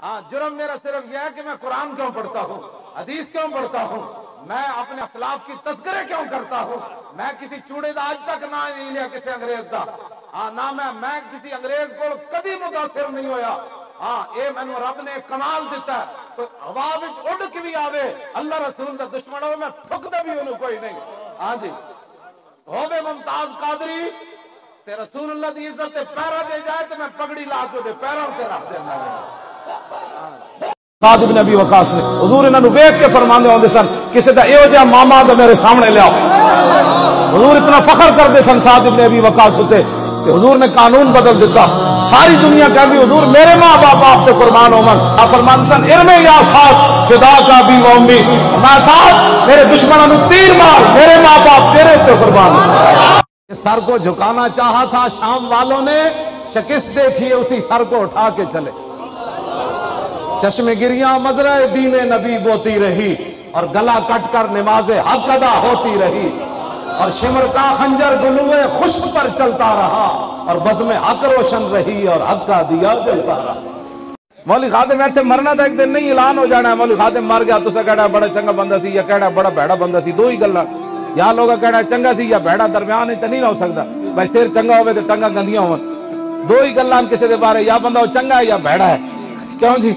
ہاں جرم میرا صرف یہ ہے کہ میں قرآن کیوں پڑھتا ہوں، حدیث کیوں پڑھتا ہوں، میں اپنے اسلاف کی تذکرے کیوں کرتا ہوں، میں کسی چوڑے دا آج تک نہ نہیں لیا کسی انگریز دا، ہاں نہ میں کسی انگریز کو کدی متاثر نہیں ہویا، ہاں اے مینوں رب نے کمال دیتا ہے، تو ہوا وچ اڑ کے بھی آوے اللہ رسول دا دشمن ہو میں تھکدا بھی انہوں کوئی نہیں، ہاں جی ہووے ممتاز قادری تے رسول اللہ دی عزت تے پیرا دے جائے تے میں پگڑی لا کے دے پیراں تے رکھ دینا۔ سعد بن ابی وقاص نے حضور انہاں نوں ویکھ کے فرماندے ہوندے سن کسے دا ایہو جہا ماما تے میرے سامنے لیاؤ، حضور اتنا فخر کردے سن سعد بن ابی وقاص تے حضور نے قانون بدل دیتا، ساری دنیا کہندی حضور میرے ماں باپ آپ تے قربان ہوون، آپ فرماندے سن ارمے یا سعد فدا کا بھی و امی، میں سعد میرے دشمنوں نوں تیر مار میرے ماں باپ تیرے تے قربان ہو۔ سر کو جھکانا چاہا تھا شام والوں نے، شکست دیکھیے اسی سر کو اٹھا کے چلے، چشم گریاں مزرع دین نبی بوتی رہی اور گلا کٹ کر نماز حق ادا ہوتی رہی، اور شمر کا خنجر گلوے خشک پر چلتا رہا اور بزم حق روشن رہی اور حق کا دیا جلتا رہا۔ مولوی خادم ایتھے مرنا تھا ایک دن نہیں اعلان ہو جانا ہے مولوی خادم مر گیا تو کہنا بڑا چنگا بندہ سی یا کہنا بڑا بھڑا بندہ سی، دو ہی گلاں، یا لوگ کہنا چنگا سی یا بھڑا درمیان تو نہیں ہو سکتا، بھائی سر چنگا ہوئے تو ٹنگا گندیاں ہون، دو ہی گلاں کسی دے بارے، یا بندہ چنگا ہے یا بھڑا ہے، کیوں جی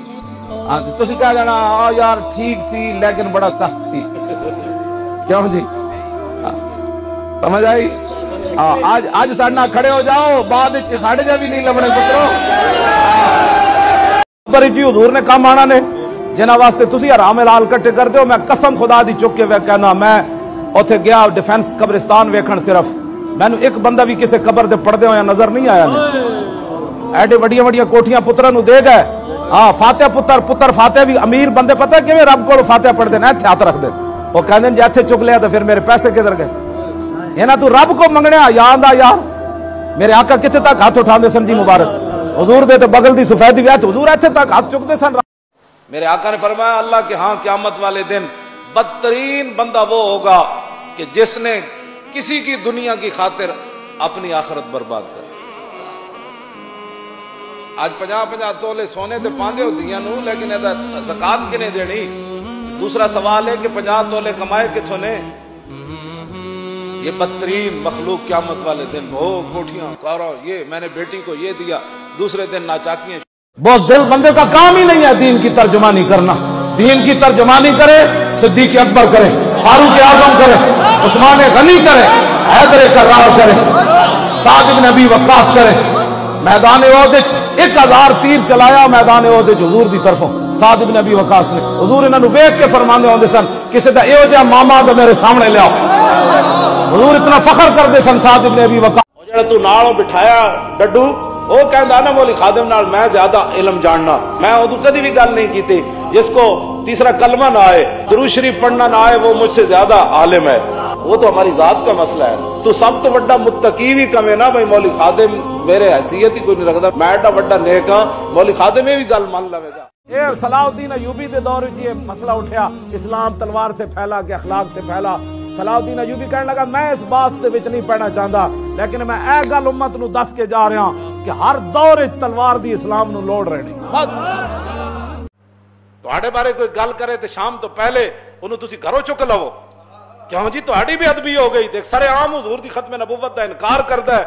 ہاں تسی کہہ جانا آ یار ٹھیک سی لیکن بڑا سخت سی، کیوں جی سمجھ آئی؟ آج ساڑھنا کھڑے ہو جاؤ بعد ساڑھے جا بھی نہیں لبنے پترو پر جی حضور نے کام آنا نے جنہ واسطے تسی حرام حلال کٹے کر دے ہو، میں قسم خدا دی چک کے کہنا میں اوتھے گیا ڈیفنس قبرستان ویکھن، صرف مینوں ایک بندہ بھی کسے قبر دے پردے ہویا نظر نہیں آیا نے، ایڈے وڈیاں وڈیاں کوٹھیاں پتراں نوں دے گئے، ہاں فاتح پتر فاتح بھی امیر بندے پتہ کیویں رب کو فاتح پڑھ دے نا ایتھے ہاتھ رکھ دے، وہ کہندے جے ایتھے چک لیا تو پھر میرے پیسے کدھر گئے، انہاں تو رب کو منگنیا یا آندا یار میرے آقا کتنے تک ہاتھ اٹھاندے سن جی مبارک، حضور دے تے بغل دی سفیدی ویت حضور ایتھے تک ہاتھ چکدے سن۔ میرے آقا نے فرمایا اللہ کے ہاں قیامت والے دن بدترین بندہ وہ ہوگا کہ جس نے کسی کی دنیا کی خاطر اپنی آخرت برباد کر۔ آج 50 تولے سونے تے پاندے ہو دیاں نو، لیکن ایدہ زکاة کنے دینی؟ دوسرا سوال ہے کہ 50 تولے کمائے کتھوں نے؟ یہ بدترین مخلوق قیامت والے دن ہو کوٹھیاں کارو یہ میں نے بیٹی کو یہ دیا، دوسرے دن ناچاکیاں۔ بہت دل بندے کا کام ہی نہیں ہے دین کی ترجمانی کرنا، دین کی ترجمانی کرے صدیق اکبر کرے، فاروق اعظم کرے، عثمان غنی کرے، حیدر کرار کرے، سعد بن ابی وقاص کرے، میدان احد 1000 تیر چلایا میدان احد حضور دی طرفوں، سعد بن ابی وقاص نے حضور انہاں نوں ویکھ کے فرماندے ہوندے سن کسے دا ایہو جہا ماما تے میرے سامنے لیاؤ، حضور اتنا فخر کردے سن سعد بن ابی وقاص۔ او جڑا تو نال بٹھایا ڈڈو وہ کہندا نا مولوی خادم نال میں زیادہ علم جاننا، میں ادو کدی بھی گل نہیں کیتی، جس کو تیسرا کلمہ نہ آئے درود شریف پڑھنا نہ آئے وہ مجھ سے زیادہ عالم ہے، وہ تو ہماری ذات کا مسئلہ ہے، تو سب تو بڑا متقی بھی کم ہے نا بھائی مولوی خادم میرے حیثیت ہی کوئی نہیں رکھتا، میں ایڈا بڑا نیک ہاں، مولوی خادم یہ بھی گل مان لوے گا۔ یہ صلاح الدین ایوبی دے دور وچ یہ مسئلہ اٹھیا، اسلام تلوار سے پھیلا کہ اخلاق سے پھیلا، صلاح الدین ایوبی کہنے لگا میں اس بات دے وچ نہیں پڑھنا چاہتا، لیکن میں اے گل امت نو دس کے جا رہا کہ ہر دور وچ تلوار دی اسلام نو لوڑ رہنی، بس تواڈے بارے کوئی گل کرے تے شام تو پہلے انہوں تسی گھروں چک لو، کیوں جی تہاڈی بے ادبی ہو گئی، دیکھ سر عام حضور دی ختم نبوت دا انکار کردا ہے،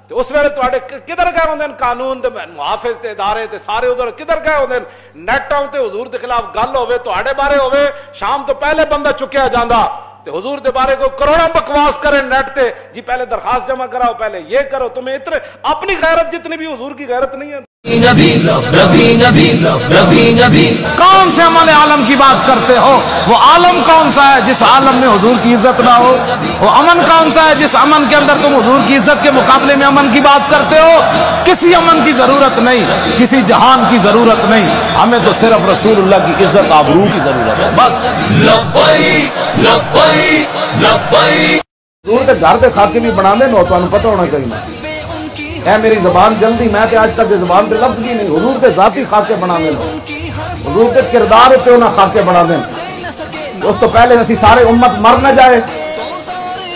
تے اس ویلے تواڈے کدھر گئے ہوندے قانون دے محافظ تے ادارے تے سارے ادھر کدھر گئے ہوندے، نیٹاں تے حضور دے خلاف گل ہوے تہاڈے بارے ہوے شام تو پہلے بندہ چکیا جاندا، تے حضور دے بارے کو کروڑوں بکواس کریں نیٹ تے جی پہلے درخواست جمع کراؤ پہلے یہ کرو، تمہیں اتنے اپنی غیرت جتنی بھی حضور کی غیرت نہیں ہے۔ کون سے عمل عالم کی بات کرتے ہو؟ وہ عالم کون سا ہے جس عالم میں حضور کی عزت نہ ہو؟ وہ امن کون سا ہے جس امن کے اندر تم حضور کی عزت کے مقابلے میں امن کی بات کرتے ہو؟ کسی امن کی ضرورت نہیں، کسی جہان کی ضرورت نہیں، ہمیں تو صرف رسول اللہ کی عزت آبرو کی ضرورت ہے، بس۔ حضور کے گھر کے خاکے بھی بنا دیں تو پتہ ہونا چاہیے، اے میری زبان جلدی میں تے آج تک زبان پہ لفظ کی نہیں، حضور کے ذاتی خاکے بنا دیں، حضور کے کردار ہوتے انہیں خاکے بنا دیں، اس تو پہلے اسی سارے امت مر نہ جائے،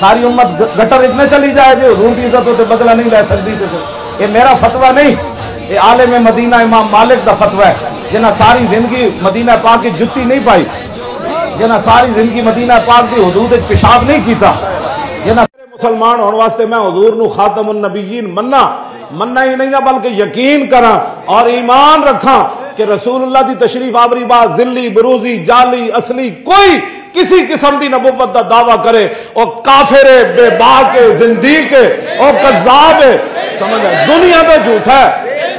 ساری امت گٹر اتنے چلی جائے جو حضور کی عزت ہوتے بدلہ نہیں لے سکتی تھے، یہ میرا فتویٰ نہیں، یہ عالم مدینہ امام مالک دا فتوی ہے جنہاں ساری زندگی مدینہ پاک کی جتی نہیں پائی، جنہاں ساری زندگی مدینہ پاک دی حدود پیشاب نہیں کیتا، جنہاں مسلمان ہونے واسطے میں حضور نو خاتم النبیین مننا ہی نہیں بلکہ یقین کرا اور ایمان رکھا کہ رسول اللہ دی تشریف آوری بات ذلی بروزی جعلی اصلی کوئی کسی قسم دی نبوت دا دعویٰ کرے او کافر ہے، بے باک ہے، زندیق ہے او کذاب ہے، سمجھ ہے دنیا دا جھوٹا ہے،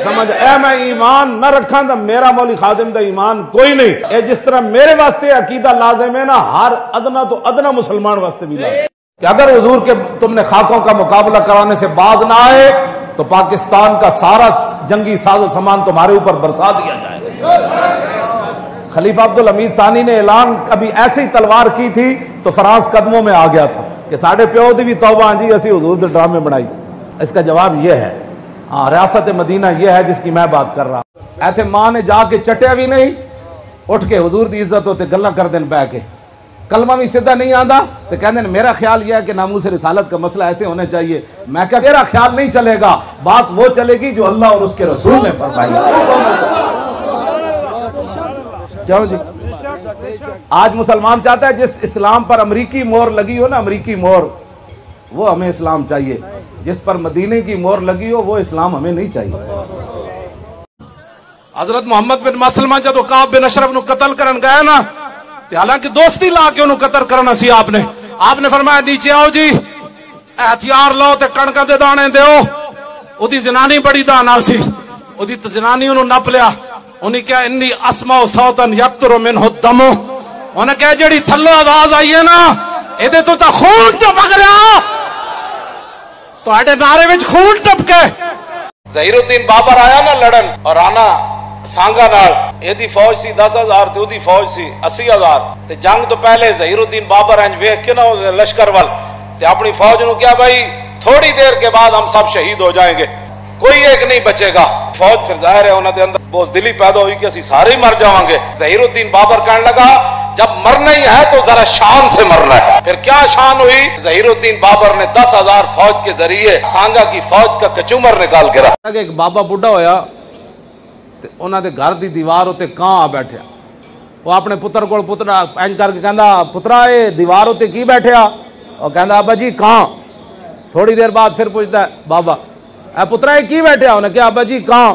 سمجھ اے میں ایمان نہ رکھاں دا میرا مولی خادم دا ایمان کوئی نہیں، اے جس طرح میرے واسطے عقیدہ لازم ہے نا ہر ادنا تو ادنا مسلمان واسطے بھی لازم کہ اگر حضور کے تم نے خاکوں کا مقابلہ کرانے سے باز نہ آئے تو پاکستان کا سارا جنگی ساز و سامان تمہارے اوپر برسا دیا جائے گا۔ خلیفہ عبدالحمید ثانی نے اعلان ابھی ایسی ہی تلوار کی تھی تو فرانس قدموں میں آ گیا تھا کہ ساڑھے پیو دی بھی توبہ جی اسی حضور دے ڈرامے بنائی۔ اس کا جواب یہ ہے ریاست مدینہ یہ ہے جس کی میں بات کر رہا ہوں۔ ایتھے ماں نے جا کے چٹیا بھی نہیں، اٹھ کے حضور دی عزت ہوتے گلہ کر دین پہ کے کلمہ بھی سدھا نہیں آندا تو کہنے میرا خیال یہ ہے کہ ناموس رسالت کا مسئلہ ایسے ہونے چاہیے۔ میں کہا تیرا خیال نہیں چلے گا، بات وہ چلے گی جو اللہ اور اس کے رسول نے فرمائی۔ کیوں جی آج مسلمان چاہتا ہے جس اسلام پر امریکی مور لگی ہو نا، امریکی مور، وہ ہمیں اسلام چاہیے، جس پر مدینے کی مور لگی ہو وہ اسلام ہمیں نہیں چاہیے۔ حضرت محمد بن مسلمہ جدو کعب بن اشرف نو قتل کرن گیا نا، حالانکہ دوستی لا کے انہوں قتل کرنا سی آپ نے فرمایا نیچے آؤ جی ہتھیار لو تے کڑکاں دے دانے دیو۔ او دی زنانی بڑی دانا سی، او دی زنانی انہوں نپ لیا، انہیں کہا انی اسمع صوتا یقطر منہ الدم، انہیں کہا جڑی تھلو آواز آئی ہے نا ایدے تو تا خون ٹپک رہا، تو آڑے نعرے وچ خون ٹپ کے ظہیر الدین بابر آیا نا لڑن اور آنا سانگا نال ایدی فوج سی 10,000 تے اودی فوج سی 80,000 تے جنگ تو پہلے ظہیر الدین بابر انج ویکھ کے نا لشکر وال تے اپنی فوج نو کیا بھائی تھوڑی دیر کے بعد ہم سب شہید ہو جائیں گے، کوئی ایک نہیں بچے گا۔ فوج پھر ظاہر ہے انہاں دے اندر بہت دلی پیدا ہوئی کہ اسی سارے ہی مر جاواں گے۔ ظہیر الدین بابر کہنے لگا جب مرنا ہی ہے تو ذرا شان سے مرنا ہے۔ پھر کیا شان ہوئی؟ ظہیر الدین بابر نے 10,000 فوج کے ذریعے سانگا کی فوج کا کچومر نکال کے رکھا۔ ایک بابا بڈھا ہویا انہاں دے گھر دی دیوار ہوتے کان آ بیٹھیا، وہ اپنے پتر کو پترا اینج کر کے کہندا پترا اے دیوار ہوتے کی بیٹھیا؟ اور کہندا ابا جی کان۔ تھوڑی دیر بعد پھر پوچھتا ہے بابا اے پترا اے کی بیٹھیا؟ انہیں کہا ابا جی کان۔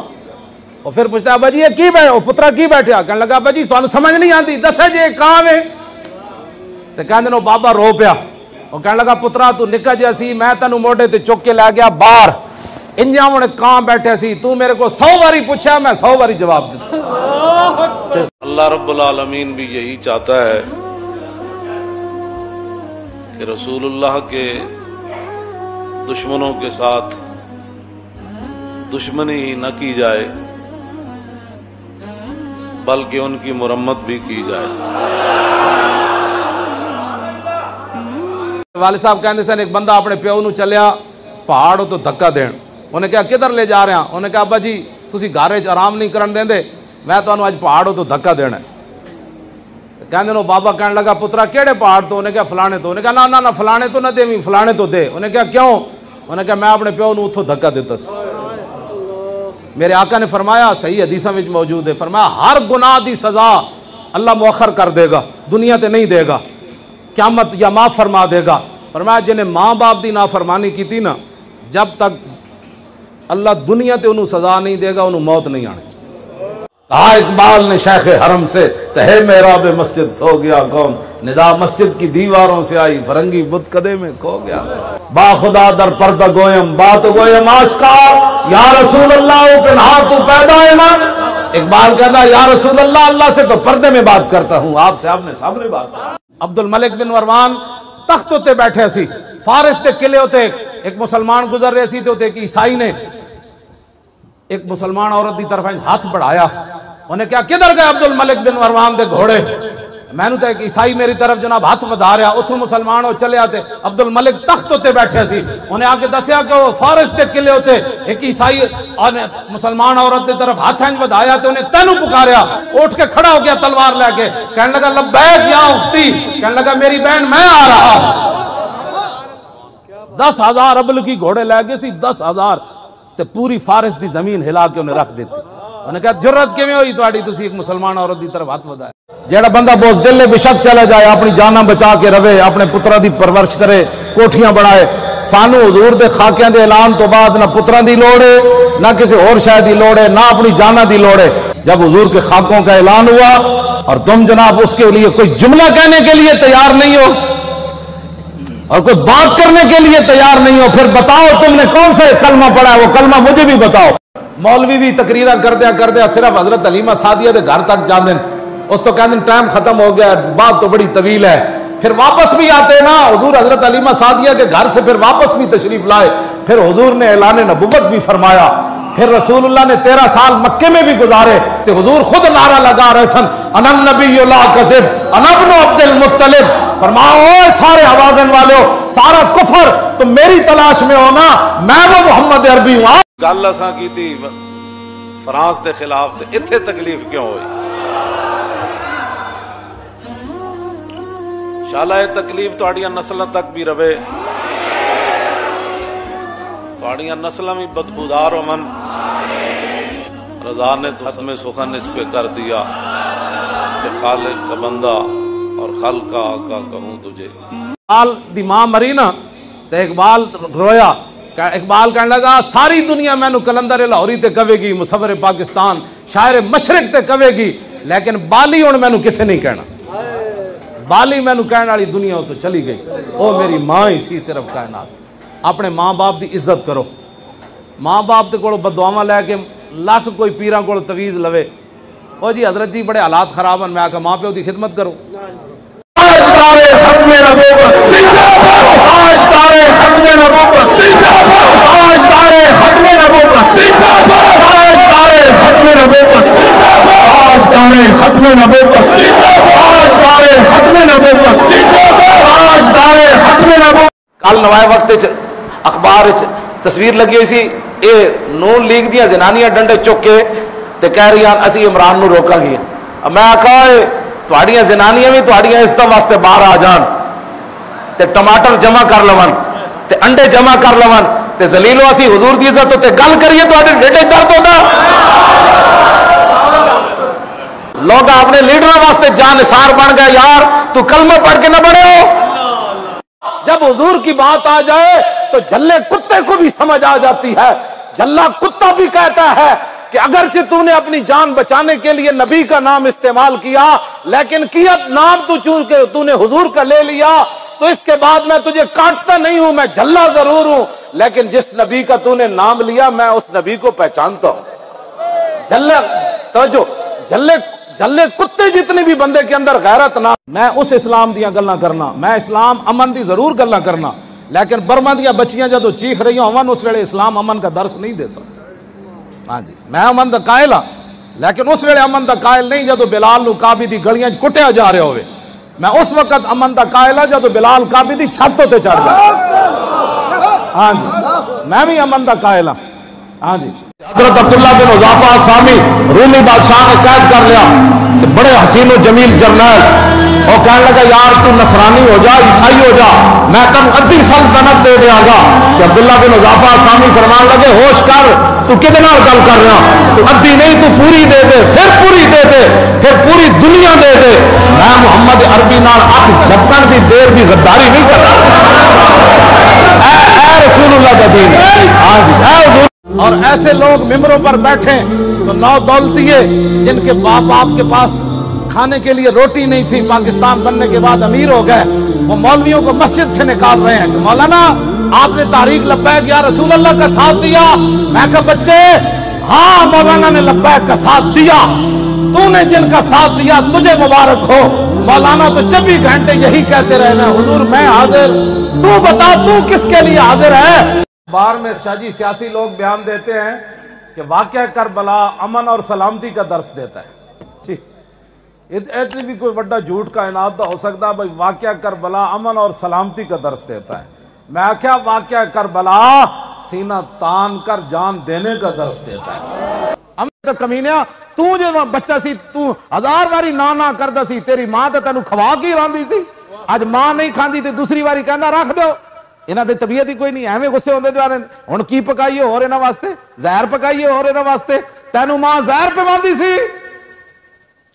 اور پھر پوچھتا ہے ابا جی یہ کی بیٹھیا؟ پترا کی بیٹھیا؟ کہنے لگا ابا جی تانوں سمجھ نہیں آندی دسے جی کان ہے؟ تے کہندے نو بابا رو پیا اور کہنے لگا پترا تو نکا جیا سی میں تینوں موڈے تے چک کے لے گیا باہر انجا ہونے کان بیٹھے سی تو میرے کو 100 باری پوچھا میں 100 باری جواب دیتا۔ اللہ رب العالمین بھی یہی چاہتا ہے کہ رسول اللہ کے دشمنوں کے ساتھ دشمنی ہی نہ کی جائے بلکہ ان کی مرمت بھی کی جائے۔ والد صاحب کہندے سن ایک بندہ اپنے پیو نو چلیا پہاڑ تو دھکا دین، انہیں کہا کدھر لے جا رہے ہیں؟ انہیں کہا ابا جی تسی گھر وچ آرام نہیں کرن دیندے میں تانوں اج پہاڑ تو دھکا دینا ہے۔ کہندے نو بابا کہنے لگا پترا کیڑے پہاڑ تو؟ انہیں کہا فلانے تو۔ انہیں کہا نہ فلانے تو نہ دیویں فلانے تو دے۔ انہیں کہا کیوں؟ انہیں کہا میں اپنے پیو نو اتھوں دھکا دیتا سی۔ میرے آقا نے فرمایا صحیح حدیثاں وچ موجود ہے، فرمایا ہر گناہ دی سزا اللہ مؤخر کر دے گا، دنیا تے نہیں دے گا، قیامت یا معاف فرما دے گا۔ فرمایا جنہیں ماں باپ دی نافرمانی کی تھی نا جب تک اللہ دنیا تے انہوں سزا نہیں دے گا انہوں موت نہیں آنے۔ کہا اقبال نے شیخ حرم سے تہے محراب مسجد سو گیا کون، ندا مسجد کی دیواروں سے آئی فرنگی بت کدے میں کھو گیا، با خدا در پردہ گویم بات گویم آشکار یا رسول اللہ پنہا تو پیدا ایمان۔ اقبال کہتا یا رسول اللہ اللہ سے تو پردے میں بات کرتا ہوں، آپ سے آپ نے سامنے بات کرتا۔ عبد الملک بن مروان تخت ہوتے بیٹھے سی، فارس تے قلعے ہوتے، ایک مسلمان گزر رہے سی تے ہوتے ایک عیسائی نے ایک مسلمان عورت دی طرف ہاتھ بڑھایا، انہیں کہا کدھر گئے عبد الملک بن مروان دے گھوڑے؟ میں نے تو ایک عیسائی میری طرف جناب ہاتھ بڑھا رہا، اتھوں مسلمان ہو چلے آتے، عبد الملک تخت ہوتے بیٹھے سی، انہیں آ کے دسیا کہ وہ فارس دے قلعے ہوتے ایک عیسائی اور مسلمان عورت دی طرف ہاتھ بڑھایا تو انہیں تینوں پکاریا، اٹھ کے کھڑا ہو گیا تلوار لے کے، کہنے لگا لبیک یا اختی، کہنے لگا میری بہن میں آ رہا۔ 10,000 ابل کی گھوڑے لے گئے سی، 10,000 تے پوری فارس دی زمین ہلا کے انہیں رکھ دیتی. انہوں نے کہا جرت کیویں ہوئی تہاڈی تسی ایک مسلمان عورت دی طرف ہاتھ ودائے. جیڑا بندہ بوزدل ہے بشک چلا جائے اپنی جاناں بچا کے رہے اپنے پتراں دی پرورش کرے کوٹھیاں بنائے. سانو حضور دے خاکیاں دے اعلان تو بعد نہ پتراں دی لوڑ ہے نہ کسی اور شے دی لوڑ ہے نہ اپنی جاناں دی لوڑ ہے. جب حضور کے خاکوں کا اعلان ہوا اور تم جناب اس کے لیے کوئی جملہ کہنے کے لیے تیار نہیں ہو اور کوئی بات کرنے کے لیے تیار نہیں ہو, پھر بتاؤ تم نے کون سا کلمہ پڑھا ہے, وہ کلمہ مجھے بھی بتاؤ. مولوی بھی تقریرہ کردیا صرف حضرت حلیمہ سعدیہ دے گھر تک جاندے, اس تو کہندے ٹائم ختم ہو گیا, بات تو بڑی طویل ہے. پھر واپس بھی آتے نا حضور حضرت حلیمہ سعدیہ کے گھر سے, پھر واپس بھی تشریف لائے. پھر حضور نے اعلان نبوت بھی فرمایا. پھر رسول اللہ نے 13 سال مکے میں بھی گزارے تو حضور خود نعرہ لگا رہے سن, انا النبی لا کذب انا ابن عبد المطلب. فرماؤ سارے آوازن والے ہو, سارا کفر تم میری تلاش میں ہو نا, میں وہ محمد عربی ہوں. گل اساں کیتی فرانس دے خلاف تے اتھے تکلیف کیوں ہوئی؟ انشاءاللہ یہ تکلیف تہاڈیاں نسلاں تک بھی رہے, تہاڈیاں نسلاں بھی بدبودار ہومن. رضا نے تو ختم سخن اس پہ کر دیا کہ خالق کا بندہ اور خلق کا آقا کہوں تجھے. اقبال دی ماں مری نا تو اقبال رویا. اقبال کہنے لگا ساری دنیا مینو کلندر لاہوری تے کہے گی, مصور پاکستان شاعر مشرق تے کہے گی, لیکن بالی ہن مینو کسے نہیں کہنا. بالی مینو کہنے والی دنیا تو چلی گئی, او میری ماں ہی سی صرف کائنات. اپنے ماں باپ دی عزت کرو. ماں باپ دے کولوں بددعاواں لے کے لاکھ کوئی پیراں کول تویز لوے, او جی حضرت جی بڑے حالات خراب ہیں, میں آکھا ماں پیو دی خدمت کرو. کل نوائے وقت اخبار تصویر لگی ہوئی سی, اے نون لیگ دیا زنانیاں ڈنڈے چک کے تے کہہ رہی ہیں اسی عمران نو روکا گی. میں آکھا تہاڈیاں زنانیاں بھی تہاڈیاں عزت واسطے باہر آ جان تے ٹماٹر جمع کر لون تے انڈے جمع کر لون تے ذلیلو اسی حضور دی عزت تے گل کریے تہاڈے ڈیڈے درد ہوتا. لوگ اپنے لیڈراں واسطے جان نثار بن گئے. یار تو کلمہ پڑھ کے نہ بڑے ہو. جب حضور کی بات آ جائے تو جھلے کتے کو بھی سمجھ آ جاتی ہے. جھلا کتا بھی کہتا ہے کہ اگرچہ تو نے اپنی جان بچانے کے لیے نبی کا نام استعمال کیا, لیکن کیا نام تو چونکہ تو نے حضور کا لے لیا تو اس کے بعد میں تجھے کاٹتا نہیں ہوں, میں جھلا ضرور ہوں, لیکن جس نبی کا تو نے نام لیا میں اس نبی کو پہچانتا ہوں. جھلے توجہ, جھلے کتے جتنے بھی بندے کے اندر غیرت نہ, میں اس اسلام دیا گلاں کرنا, میں اسلام امن دی ضرور گلاں کرنا, لیکن برما دیا بچیاں جدو چیخ رہی ہوں اس ویلے اسلام امن کا درس نہیں دیتا. ہاں جی میں امن دا قائل ہاں, لیکن اس ویلے امن دا قائل نہیں جدو بلال نو کعبے دی گلیاں کٹیا جا رہے ہوئے. میں اس وقت امن دا قائل ہاں جدو بلال کعبے دی چھت تے چڑھ گیا. ہاں جی میں بھی امن دا قائل ہاں. ہاں جی حضرت عبداللہ بن حذافہ سامی رومی بادشاہ نے قید کر لیا, بڑے حسین و جمیل جرنیل, اور کہنے لگا یار تو نصرانی ہو جا, عیسائی ہو جا, میں تم ادھی سلطنت دے دیا گا. کہ عبداللہ بن حذافہ سامی فرمان لگے ہوش کر, تو کتنا گل کر رہا, تو ادھی نہیں تو پوری دے دے, پھر پوری دے دے, پھر پوری دنیا دے دے. میں محمد عربی نال اکھ جھپکن کی دیر بھی غداری نہیں کر رہا. اے رسول اللہ کا دین. ہاں جی اے حضور. اور ایسے لوگ ممبروں پر بیٹھے تو نو دولتیے جن کے باپ آپ کے پاس کھانے کے لیے روٹی نہیں تھی, پاکستان بننے کے بعد امیر ہو گئے, وہ مولویوں کو مسجد سے نکال رہے ہیں کہ مولانا آپ نے تحریک لبیک یا رسول اللہ کا ساتھ دیا. میں کہا بچے ہاں مولانا نے لبیک کا ساتھ دیا, تو نے جن کا ساتھ دیا تجھے مبارک ہو. مولانا تو 24 گھنٹے یہی کہتے رہنا حضور میں حاضر, تو بتا تو کس کے لیے حاضر ہے. بار میں شاہ جی سیاسی لوگ بیان دیتے ہیں کہ واقعہ کربلا امن اور سلامتی کا درس دیتا ہے. اتنی بھی کوئی بڑا جھوٹ کا انعاد ہو سکتا بھائی واقعہ کربلا امن اور سلامتی کا درس دیتا ہے. میں کیا واقعہ کربلا سینہ تان کر جان دینے کا درس دیتا ہے. ہم تو کمینیا تو جو بچہ سی تو 1000 باری نانا کردا سی, تیری ماں تے تینوں کھوا کے راندی سی, اج ماں نہیں کھاندی تے دوسری باری کہندا رکھ دو. انہاں دی طبیعت ہی کوئی نہیں, ایویں غصے ہوندے جا رہے ہیں. ہن کی پکائیے اور انہاں واسطے, زہر پکائیے اور انہاں واسطے. تینوں ماں زہر پواندی سی,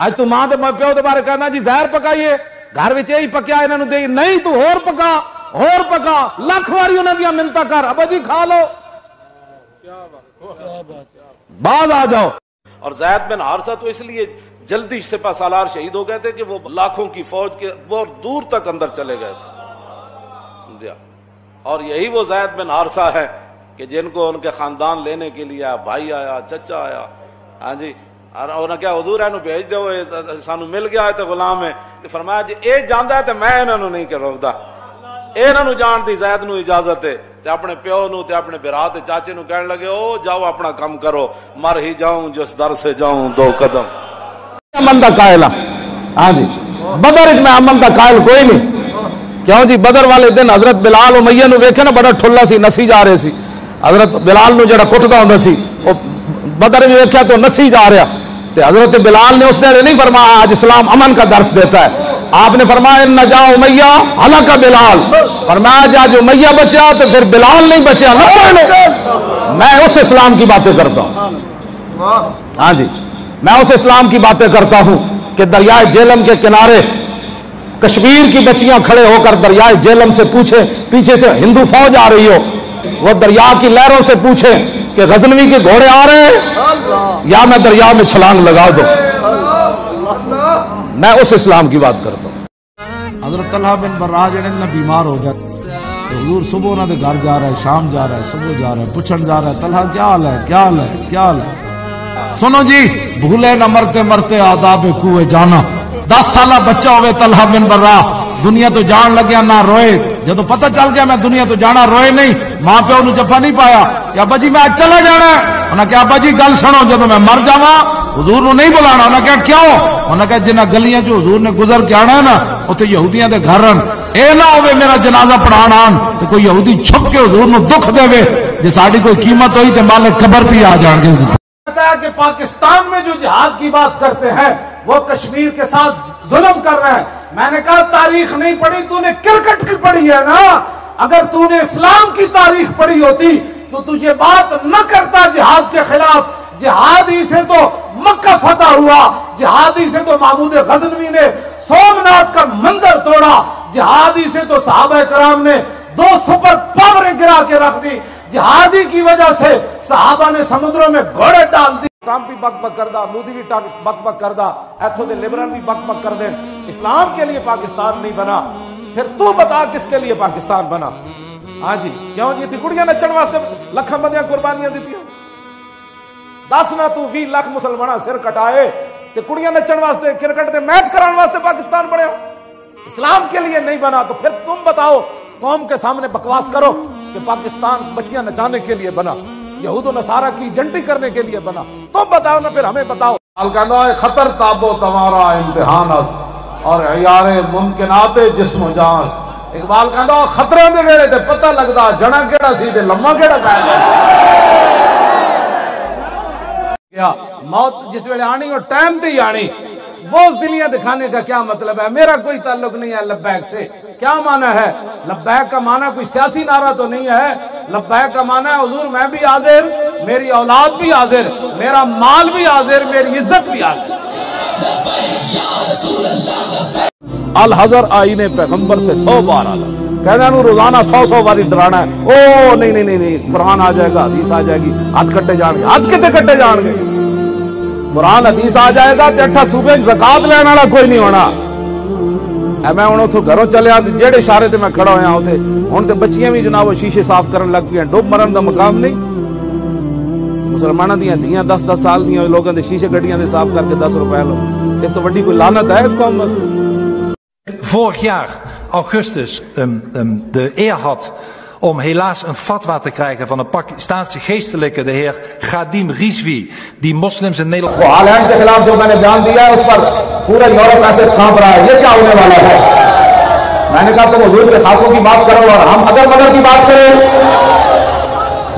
اج تو ماں تے پیو دے بارے کہنا جی زہر پکائیے, گھر وچ یہی پکیا انہاں نوں دے, نہیں تو اور پکا, اور پکا, لاکھ واری انہاں دیاں منتاں کر, ابا جی کھا لو, باز آ جاؤ. اور زید بن حارثہ تو اس لیے جلدی سپہ سالار شہید ہو گئے تھے کہ وہ لاکھوں کی فوج کے بہت دور تک اندر چلے گئے تھے. اور یہی وہ زید بن حارثہ ہے کہ جن کو ان کے خاندان لینے کے لیے آیا, بھائی آیا, چچا آیا, ہاں جی, اور کیا حضور اینو بھیج دو, سانو مل گیا ہے تے غلام ہے. تے فرمایا جی اے جاندا ہے تے میں انہاں نوں نہیں کہ روکدا, انہاں نوں جان دی زید نوں اجازت ہے. تے اپنے پیو نوں تے اپنے برا تے چاچے نوں کہن لگے او جاؤ اپنا کام کرو, مر ہی جاؤں جس در سے جاؤں دو قدم. امن دا قائل ہاں جی, بدر میں امن دا قائل کوئی نہیں. کیوں جی بدر والے دن حضرت بلال امیہ نو ویکھے نا بڑا ٹھلا سی, نسی جا رہے سی. حضرت بلال نو جڑا کٹدا ہوندا سی او بدر میں ویکھیا تو نسی جا رہا, تے حضرت بلال نے اس نے نہیں فرمایا آج اسلام امن کا درس دیتا ہے. آپ نے فرمایا ان نجا امیہ ہلاک بلال, فرمایا جا جو امیہ بچا تو پھر بلال نہیں بچا. میں اس اسلام کی باتیں کرتا ہوں, ہاں جی, میں اس اسلام کی باتیں کرتا ہوں کہ دریائے جہلم کے کنارے کشمیر کی بچیاں کھڑے ہو کر دریائے جہلم سے پوچھیں, پیچھے سے ہندو فوج آ رہی ہو, وہ دریا کی لہروں سے پوچھیں کہ غزنوی کے گھوڑے آ رہے ہیں یا میں دریا میں چھلانگ لگا دوں. میں اس اسلام کی بات کرتا ہوں. حضرت طلحہ بن برا جڑے نا بیمار ہو گئے, حضور صبح انہوں نے گھر جا رہا ہے, شام جا رہا ہے, صبح جا رہا ہے, پوچھن جا رہا ہے طلحہ کیا حال ہے, کیا حال ہے, کیا حال ہے. سنو جی, بھولے نہ مرتے مرتے آداب کوئے جانا. 10 سالہ بچہ ہوئے طلحہ بن برا, دنیا تو جان لگیا نہ روئے. جب پتہ چل گیا میں دنیا تو جانا, روئے نہیں, ماں پیو نو جفا نہیں پایا کہ ابا جی میں آج چلا جانا ہے. انہوں نے کہا ابا جی گل سنو, جب میں مر جاواں حضور نو نہیں بلانا. انہوں نے کہا کیوں؟ انہوں نے کہا جنہ گلیاں جو حضور نے گزر کے آنا ہے نا اتنے یہودیاں دے گھر رہن, اے نہ ہوئے میرا جنازہ پڑھان آن تو کوئی یہودی چھپ کے حضور نو دکھ دے وے, جے ساڈی کوئی قیمت ہوئی تے مالک قبر تے آ جان گے. کہ پاکستان میں جو جہاد کی بات کرتے ہیں وہ کشمیر کے ساتھ ظلم کر رہے ہیں. میں نے کہا تاریخ نہیں پڑھی, تو نے کرکٹ کی پڑھی ہے نا. اگر تو نے اسلام کی تاریخ پڑھی ہوتی تو تجھے بات نہ کرتا جہاد کے خلاف. جہادی سے تو مکہ فتح ہوا, جہادی سے تو محمود غزنوی نے سومناتھ کا مندر توڑا, جہادی سے تو صحابہ کرام نے 2 سپر پاوریں گرا کے رکھ دی, جہادی کی وجہ سے صحابہ نے سمندروں میں گھوڑے ڈال دی. ٹرمپ بھی بک بک کردہ, مودی بھی بک بک کردہ, ایتھو دے لبرل بھی بک بک کر دیں. اسلام کے لیے پاکستان نہیں بنا, پھر تو بتا کس کے لیے پاکستان بنا. ہاں جی, کیوں جی تھی کڑیاں نچن واسطے لکھاں بندیاں قربانیاں دیتی. 10 نہ تو 20 لاکھ مسلمانہ سر کٹائے تے کڑیاں نچن واسطے, کرکٹ دے میچ کران واسطے پاکستان بنیا, اسلام کے لیے نہیں بنا. تو پھر تم بتاؤ, قوم کے سامنے بکواس کرو کہ پاکستان بچیاں نچانے کے لیے بنا, یہود و نصارہ کی جنٹی کرنے کے لیے بنا. تم بتاؤ نا, پھر ہمیں بتاؤ. خطر تابو تمہارا امتحان اور عیار ممکنات جسم و جان. اقبال کہندا خطرے دے ویلے تے پتہ لگدا جڑا کیڑا سی تے لمما کیڑا پے گیا. موت جس ویلے آنی اور ٹائم تے ہی آنی. بوز دلیاں دکھانے کا کیا مطلب ہے؟ میرا کوئی تعلق نہیں ہے لبیک سے. کیا معنی ہے لبیک کا؟ معنی کوئی سیاسی نعرہ تو نہیں ہے. لبیک کا معنی ہے حضور میں بھی حاضر, میری اولاد بھی حاضر, میرا مال بھی حاضر, میری عزت بھی حاضر. الحضر آئینے پیغمبر سے 100 بار آلہ کہنا انہوں روزانہ 100 باری ڈرانا ہے. او نہیں, قرآن آ جائے گا, حدیث آ جائے گی, ہاتھ کٹے جان گے. ہاتھ کتے کٹے جان گے؟ قرآن حدیث آ جائے گا تے اٹھا صوبے زکات لینے والا کوئی نہیں ہونا. میں ہوں اتوں گھروں چلیا جہے اشارے تے میں کھڑا ہویا اتنے ہوں تے بچیاں بھی جناب شیشے صاف کرن لگ پی. ڈوب مرن دا مقام نہیں. مسلمانوں دیاں دھیاں 10 سال دیاں لوگوں دے شیشے گڈیاں دے صاف کر کے 10 روپے لو. اس تو بڑی کوئی لعنت ہے اس قوم میں؟ Vorig jaar, augustus, de eer had om helaas een fatwa te krijgen van een Pakistaanse geestelijke, de heer Ghadim Rizvi, die moslims in Nederland... وہ ہالینڈ کے خلاف جو میں نے بیان دیا ہے اس پر پورا یورپ ایسے کھانپ رہا ہے. یہ کیا ہونے والا ہے؟ میں نے کہا تم حضور کے خاکوں کی بات کرو اور ہم اگر مگر کی بات کریں.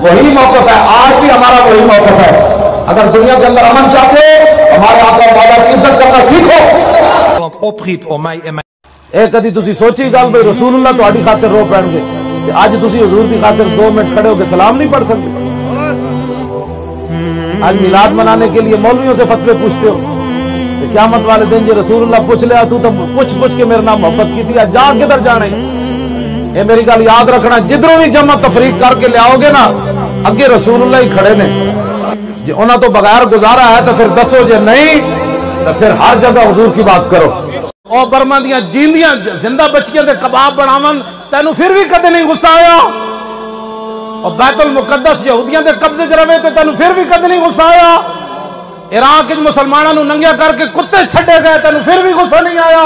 وہی موقف ہے, آج بھی ہمارا وہی موقف ہے. اگر دنیا کے اندر امن چاہتے ہمارے آقا مولا کی عزت کرنا سیکھو. opriep om mij en mijn... اے کدی تسی سوچی گل بھئی رسول اللہ تہاڈی خاطر رو پین گے؟ کہ آج تسی حضور دی خاطر 2 منٹ کھڑے ہو کے سلام نہیں پڑھ سکتے؟ آج میلاد منانے کے لیے مولویوں سے فتوے پوچھتے ہو کہ قیامت والے دن جی رسول اللہ پوچھ لیا تو پوچھ کے میرے نام محبت کی تھی، جا کدھر جانے؟ یہ میری گل یاد رکھنا، جدھروں بھی جمع تفریق کر کے لے آؤ گے نا، اگے رسول اللہ ہی کھڑے نے، جی انہاں تو بغیر گزارا ہے تو پھر دسو، جی نہیں تو پھر ہر جگہ حضور کی بات کرو۔ اور برما دیاں جیندیاں زندہ بچیاں دے کباب بناون تینوں پھر بھی کدے نہیں غصہ آیا؟ اور بیت المقدس یہودیاں دے قبضے چ رہے تو تینوں پھر بھی کدے نہیں غصہ آیا؟ عراق وچ مسلماناں نوں ننگیا کر کے کتے چھڈے گئے تینوں پھر بھی غصہ نہیں آیا؟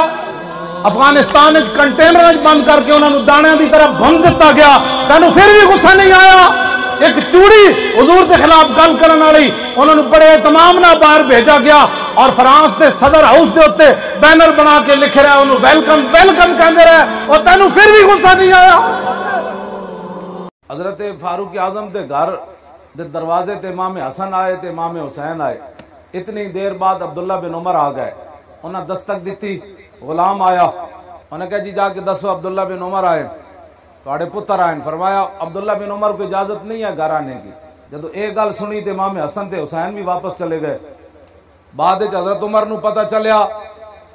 افغانستان کنٹینر بند کر کے انہوں نے دانے دی طرح بھن دتا گیا، تینوں پھر بھی غصہ نہیں آیا؟ ایک چوڑی حضور کے خلاف گل کرنے والی انہوں نے بڑے اہتمام نہ باہر بھیجا گیا، اور فرانس کے صدر ہاؤس دے اوتے بینر بنا کے لکھ رہا انہوں ویلکم ویلکم کہندے رہے، اور تینوں پھر بھی غصہ نہیں آیا؟ حضرت فاروق اعظم دے گھر دے دروازے تے امام حسن آئے تے امام حسین آئے، اتنی دیر بعد عبداللہ بن عمر آ گئے، انہوں نے دستک دیتی، غلام آیا، انہوں نے کہا جی جا کے دسو عبداللہ بن عمر آئے، تھوڑے پتر آئے۔ فرمایا عبداللہ بن عمر کو اجازت نہیں ہے گھر آنے کی۔ جدو ایک گل سنی تو امام حسن تے حسین بھی واپس چلے گئے۔ بعد حضرت عمر نو پتہ چلیا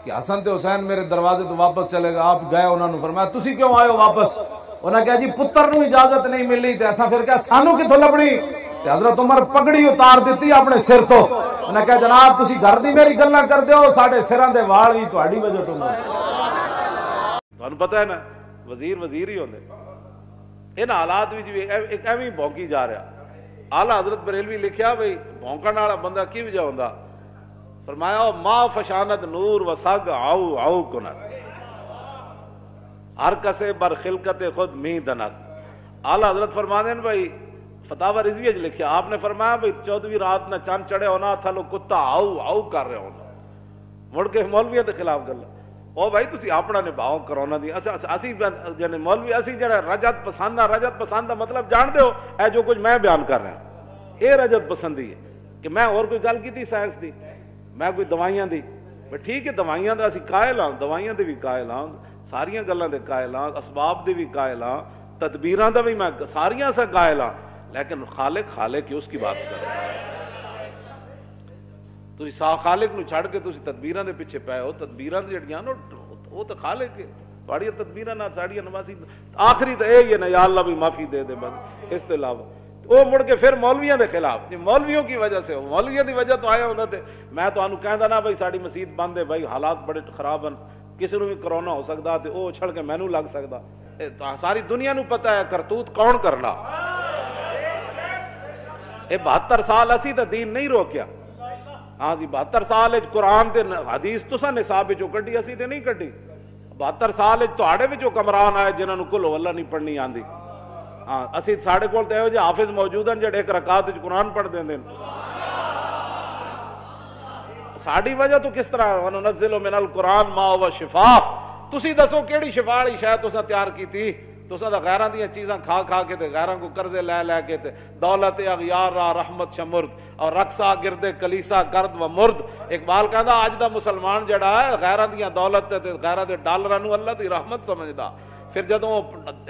کہ حسن تے حسین میرے دروازے تو واپس چلے گئے، آپ گئے، انہوں نے فرمایا تسی کیوں آئے ہو واپس؟ انہوں نے کہا جی پتر نو اجازت نہیں ملی تے ایسا پھر کیا سانو کتھوں لبنی؟ تے حضرت عمر پگڑی اتار دیتی اپنے سر تو، انہوں نے کہا جناب تسی گھر دی میری گلاں کردے ہو، ساڈے سراں دے وال بھی تہاڈی وجہ تو نے۔ تانوں پتہ ہے نا وزیر ہی ہوندے، ان حالات بھی ایک ایویں بھونکی جا رہا۔ اعلیٰ حضرت بریلوی لکھیا بھئی بھونکن والا بندہ کی وجہ ہوندا؟ فرمایا ما فشانت نور و سگ آؤ آؤ کنت، ہر کسے بر خلقت خود می دنت۔ اعلیٰ حضرت فرمانے ہیں بھئی فتاوی رضویہ لکھیا، آپ نے فرمایا بھئی 14ویں رات نہ چاند چڑھے ہونا تھلو کتا آؤ آؤ کر رہے ہونا، مڑ کے مولویہ دے خلاف گل او بھائی تسی اپنا نبھاؤ کرونا دی اسی جنے مولوی اسی جڑا رجت پسند دا مطلب جان دے ہو، اے جو کچھ میں بیان کر رہا ہوں اے رجت پسندی ہے کہ میں اور کوئی گل کیتی سائنس دی، میں کوئی دوائیاں دی، ٹھیک ہے دوائیاں دا اسی قائل ہاں، دوائیاں دے بھی قائل ہاں، ساریاں گلاں دے قائل ہاں، اسباب دے بھی قائل ہاں، تدبیراں دا بھی میں ساریاں سے قائل ہاں، لیکن خالق کی اس کی بات کر تسی خالق نو چھڑ کے تسی تدبیراں دے پیچھے پے ہو، تدبیراں جڑیاں نا وہ تو خالق ہے، تھوڑی تدبیراں نہ ساڑیاں نمازی آخری تو اے یہ نا یا اللہ بھی معافی دے دے بس، اس کے علاوہ وہ مڑ کے پھر مولویوں دے خلاف، مولویوں کی وجہ سے مولویوں دی وجہ تو آیا ہوندے تھے، میں تو انہوں کہندا نا بھائی ساڑی مسجد بند ہے بھائی حالات بڑے خراب ہیں، کسی نو بھی کرونا ہو سکتا تے او چھڑ کے مینوں لگ سکتا، ساری دنیا نو پتہ ہے کرتوت کون کرنا۔ اے 72 سال اسی تے دین نہیں روکیا، ہاں جی 72 سال قرآن تے حدیث تساں نصاب وچوں کڈی، اسی تے نہیں کڈی۔ 72 سال تہاڈے وچوں کمران آئے جنہاں نوں کل واللہ نہیں پڑھنی آندی، ہاں اسی ساڈے کول تے ایہو جے حافظ موجود ہیں جڑے ایک رکعت وچ قرآن پڑھ دیندے نے، ساڈی وجہ تو کس طرح وننزل من القرآن ما هو شفاء، تسی دسو کیڑی شفاء والی شے تساں تیار کیتی؟ تساں تے غیراں دیاں چیزاں کھا کے تے غیراں کو قرضے لے کے تے دولت اغیار را رحمت شمرد اور رقصا گرد کلیسا گرد و مرد۔ اقبال کہندا اج دا مسلمان جڑا ہے غیراں دیاں دولت تے غیراں دے ڈالراں نو اللہ دی رحمت سمجھدا، پھر جدوں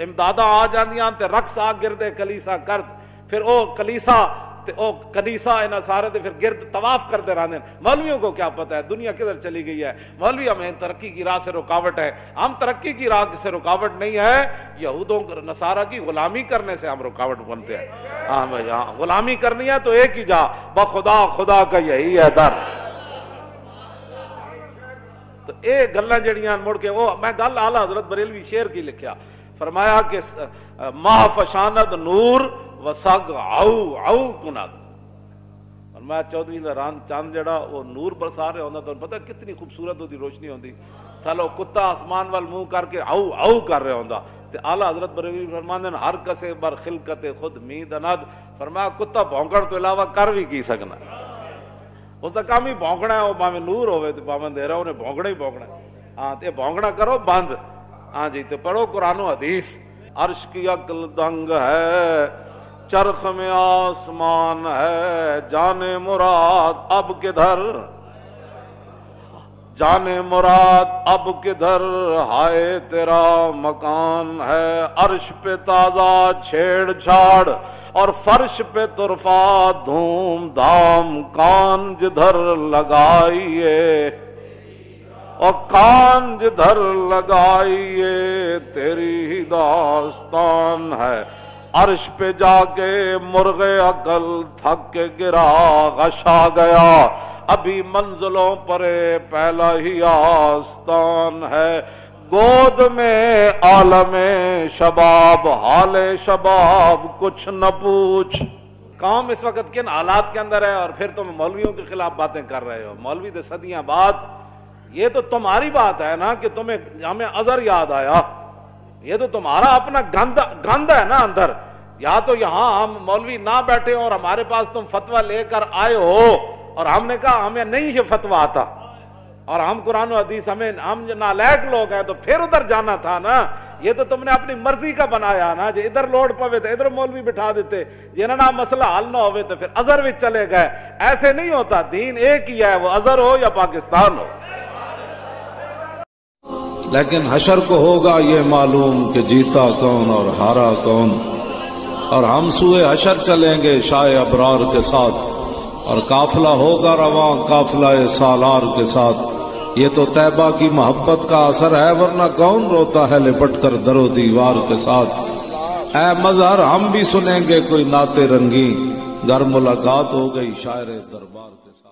امداداں آ جاندیاں تے رقصا گرد کلیسا گرد، پھر او کلیسا تے او کنیسا انہاں سارے تے پھر گرد طواف کرتے رہتے ہیں۔ مولویوں کو کیا پتہ ہے دنیا کدھر چلی گئی ہے؟ مولوی ہمیں ترقی کی راہ سے رکاوٹ ہے، ہم ترقی کی راہ سے رکاوٹ نہیں ہے، یہودوں نصارہ کی غلامی کرنے سے ہم رکاوٹ بنتے ہیں۔ ہاں بھائی ہاں غلامی کرنی ہے تو ایک ہی جا بخدا خدا کا یہی ہے در۔ تو اے گلاں جڑیاں مڑ کے وہ میں گل اعلیٰ حضرت بریلوی شعر کی لکھیا، فرمایا کہ ماہ فشاند نور وسگ آؤ آؤ کناد، فرمایا 14ویں دا رات چاند جڑا وہ نور برسا رہا ہوندا، تو پتہ کتنی خوبصورت ہوتی روشنی ہوندی، تھلو کتا آسمان وال منہ کر کے آؤ آؤ کر رہا ہوندا، تے اعلیٰ حضرت بریلوی فرماندے ہر کسے بر خلقت خود مید اناد، فرمایا کتا بھونکڑ تو علاوہ کر بھی کی سکنا، اس کا کام ہی بھونکنا ہے، وہ باویں نور ہوئے تو باویں اندھیرا انہیں بھونکنا ہی بھونکنا ہے، ہاں تے بھونکنا کرو بند، ہاں جی تے پڑھو قرآن و حدیث۔ عرش کی عقل دنگ ہے چرخ میں آسمان ہے، جانے مراد اب کدھر، جانے مراد اب کدھر ہائے تیرا مکان ہے، عرش پہ تازہ چھیڑ چھاڑ اور فرش پہ طرفہ دھوم دھام، کان جدھر لگائیے اور کان جدھر لگائیے تیری ہی داستان ہے، عرش پہ جا کے مرغ عقل تھک کے گرا غش آ گیا، ابھی منزلوں پر پہلا ہی آستان ہے، گود میں عالم شباب حال شباب کچھ نہ پوچھ۔ قوم اس وقت کن حالات کے اندر ہے اور پھر تم مولویوں کے خلاف باتیں کر رہے ہو؟ مولوی تو صدیاں بعد، یہ تو تمہاری بات ہے نا کہ تمہیں ہمیں ازہر یاد آیا، یہ تو تمہارا اپنا گند ہے نا اندر، یا تو یہاں ہم مولوی نہ بیٹھے اور ہمارے پاس تم فتویٰ لے کر آئے ہو اور ہم نے کہا ہمیں نہیں یہ فتویٰ آتا اور ہم قرآن و حدیث ہم نالائق لوگ ہیں، تو پھر ادھر جانا تھا نا، یہ تو تم نے اپنی مرضی کا بنایا نا، جو ادھر لوڑ پوے تو ادھر مولوی بٹھا دیتے، جنہاں مسئلہ حل نہ ہوئے تو پھر ازہر بھی چلے گئے، ایسے نہیں ہوتا، دین ایک ہی ہے، وہ ازہر ہو یا پاکستان ہو۔ لیکن حشر کو ہوگا یہ معلوم کہ جیتا کون اور ہارا کون، اور ہم سوئے حشر چلیں گے شاہ ابرار کے ساتھ، اور قافلہ ہوگا رواں قافلہ سالار کے ساتھ، یہ تو طیبہ کی محبت کا اثر ہے، ورنہ کون روتا ہے لپٹ کر در و دیوار کے ساتھ۔ اے مظہر ہم بھی سنیں گے کوئی نعت رنگی، گر ملاقات ہو گئی شاعر دربار کے ساتھ۔